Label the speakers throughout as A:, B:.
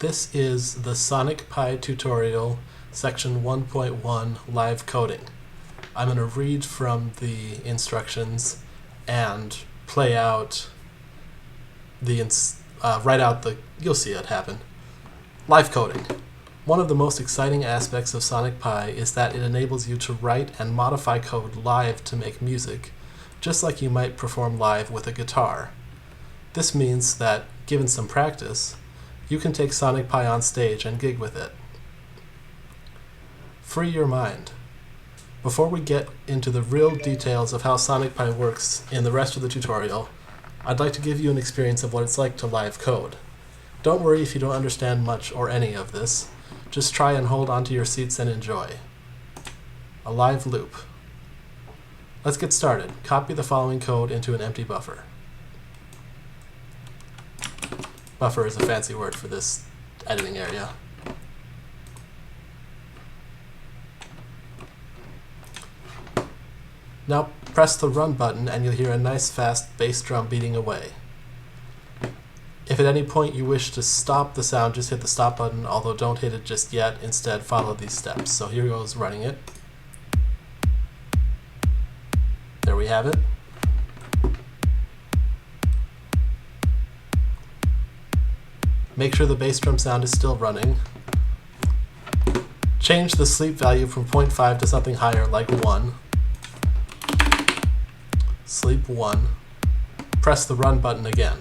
A: This is the Sonic Pi tutorial, section 1.1, live coding. I'm going to read from the instructions and play out write out you'll see it happen. Live coding. One of the most exciting aspects of Sonic Pi is that it enables you to write and modify code live to make music, just like you might perform live with a guitar. This means that, given some practice, you can take Sonic Pi on stage and gig with it. Free your mind. Before we get into the real details of how Sonic Pi works in the rest of the tutorial, I'd like to give you an experience of what it's like to live code. Don't worry if you don't understand much or any of this. Just try and hold onto your seats and enjoy. A live loop. Let's get started. Copy the following code into an empty buffer. Buffer is a fancy word for this editing area. Now press the run button and you'll hear a nice fast bass drum beating away. If at any point you wish to stop the sound, just hit the stop button, although don't hit it just yet. Instead, follow these steps. So here goes running it. There we have it. Make sure the bass drum sound is still running. Change the sleep value from 0.5 to something higher, like 1. Sleep 1. Press the run button again.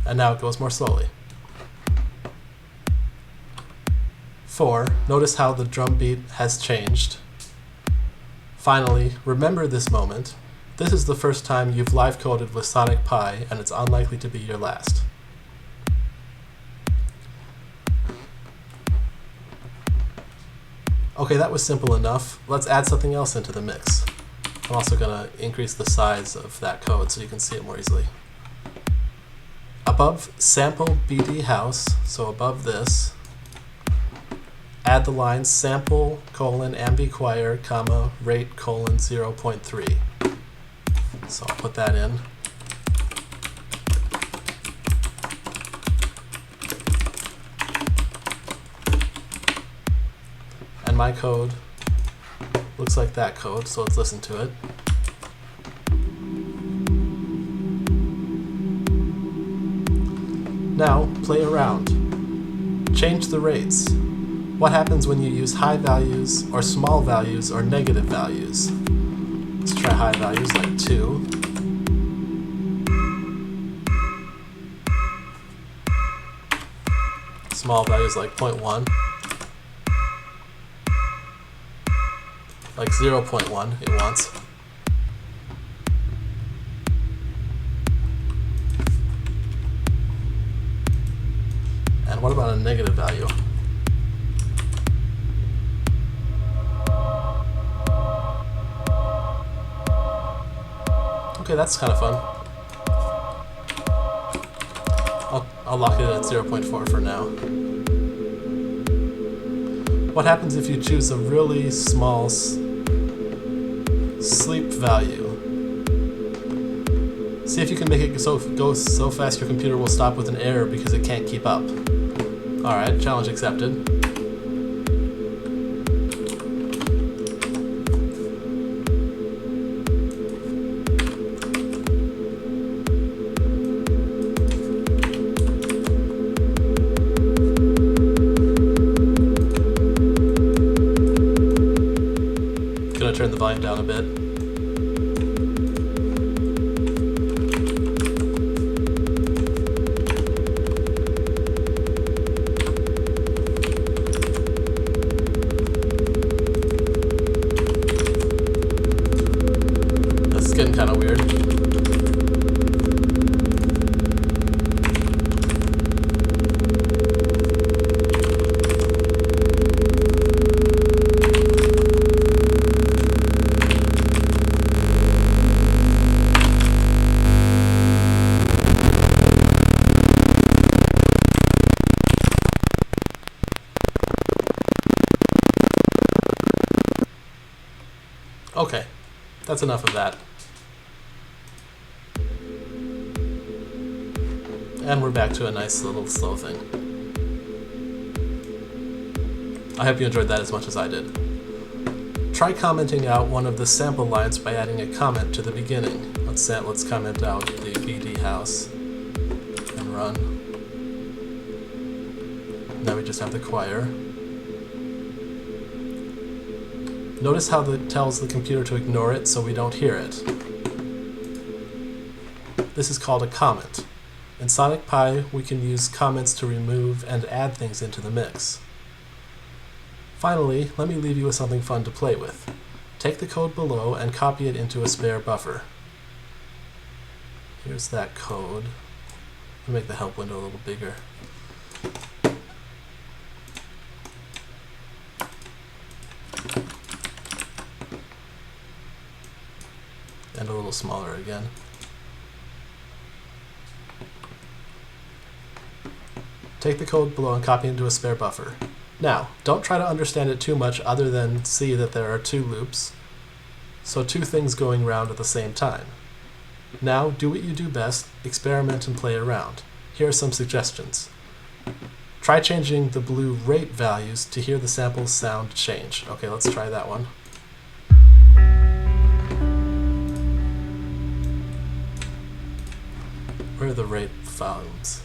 A: And now it goes more slowly. 4. Notice how the drum beat has changed. Finally, remember this moment. This is the first time you've live coded with Sonic Pi, and it's unlikely to be your last. Okay, that was simple enough. Let's add something else into the mix. I'm also going to increase the size of that code so you can see it more easily. Above sample BD house, so above this, add the line sample ambiquire comma rate 0.3. So I'll put that in. And my code looks like that code, so let's listen to it. Now, play around. Change the rates. What happens when you use high values, or small values, or negative values? Let's try high values like 2. Small values like 0.1. Like 0.1 it wants. And what about a negative value? Okay, that's kind of fun. I'll lock it at 0.4 for now. What happens if you choose a really small sleep value? See if you can make it go so fast your computer will stop with an error because it can't keep up. Alright, challenge accepted. Gonna turn the volume down a bit. Getting kind of weird. Okay, that's enough of that. And we're back to a nice little slow thing. I hope you enjoyed that as much as I did. Try commenting out one of the sample lines by adding a comment to the beginning. Let's comment out the BD house and run. Now we just have the choir. Notice how it tells the computer to ignore it so we don't hear it. This is called a comment. In Sonic Pi, we can use comments to remove and add things into the mix. Finally, let me leave you with something fun to play with. Take the code below and copy it into a spare buffer. Here's that code. I'll make the help window a little bigger. And a little smaller again. Take the code below and copy it into a spare buffer. Now, don't try to understand it too much other than see that there are two loops, so two things going round at the same time. Now, do what you do best, experiment and play around. Here are some suggestions. Try changing the blue rate values to hear the sample's sound change. Okay, let's try that one. Where are the rate volumes?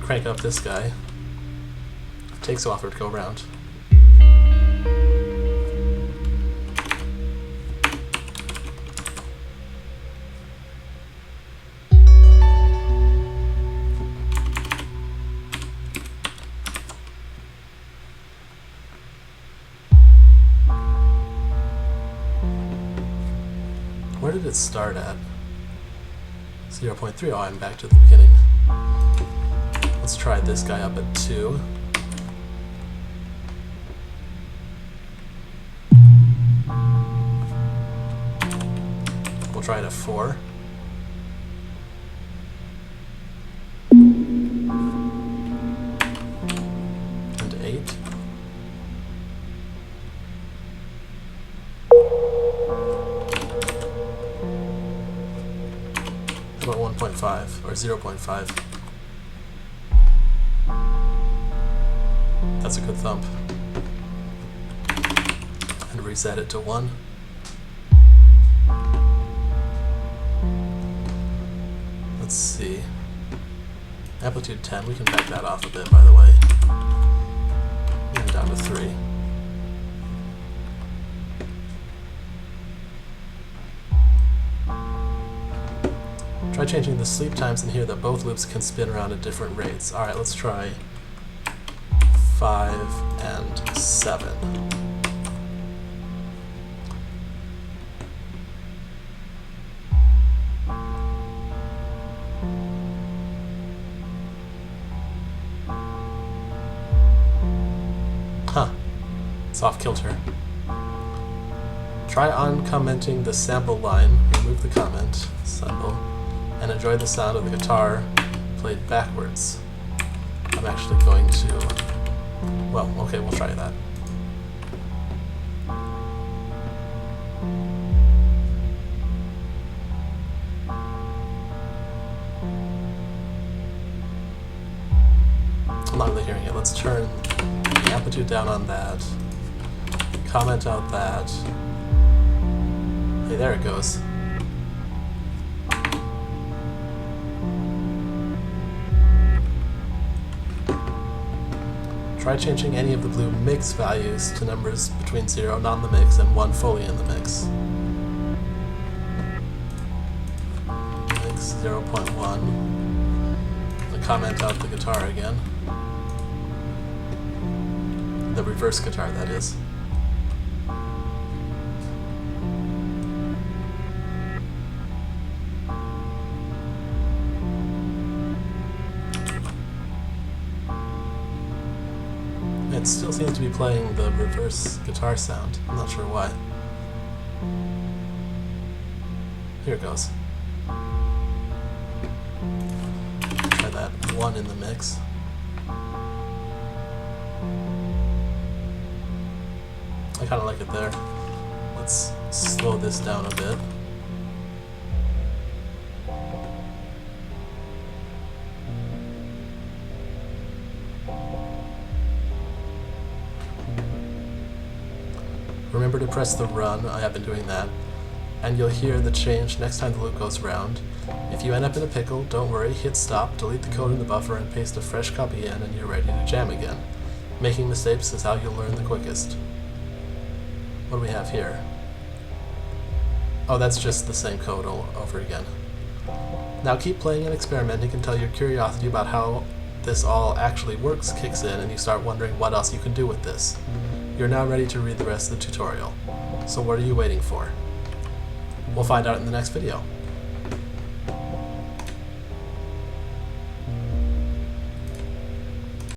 A: Crank up this guy. Takes a while for it to go around. Where did it start at? 0.3. Oh, I'm back to the beginning. Let's try this guy up at 2. We'll try it at 4. And 8. How about 1.5 or 0.5? That's a good thump. And reset it to 1. Let's see. Amplitude 10, we can back that off a bit, by the way. And down to 3. Try changing the sleep times and hear that both loops can spin around at different rates. Alright, let's try 5 and 7. Huh. It's off kilter. Try uncommenting the sample line, remove the comment, symbol, and enjoy the sound of the guitar played backwards. I'm actually going to... Well, okay, we'll try that. I'm not really hearing it. Let's turn the amplitude down on that. Comment out that. Hey, there it goes. Try changing any of the blue mix values to numbers between 0 not in the mix and 1 fully in the mix. Mix 0.1. And comment out the guitar again. The reverse guitar, that is. It still seems to be playing the reverse guitar sound. I'm not sure why. Here it goes. Try that 1 in the mix. I kind of like it there. Let's slow this down a bit. Remember to press the run, I have been doing that, and you'll hear the change next time the loop goes around. If you end up in a pickle, don't worry, hit stop, delete the code in the buffer, and paste a fresh copy in, and you're ready to jam again. Making mistakes is how you'll learn the quickest. What do we have here? Oh, that's just the same code all over again. Now keep playing and experimenting until your curiosity about how this all actually works kicks in and you start wondering what else you can do with this. You're now ready to read the rest of the tutorial. So what are you waiting for? We'll find out in the next video.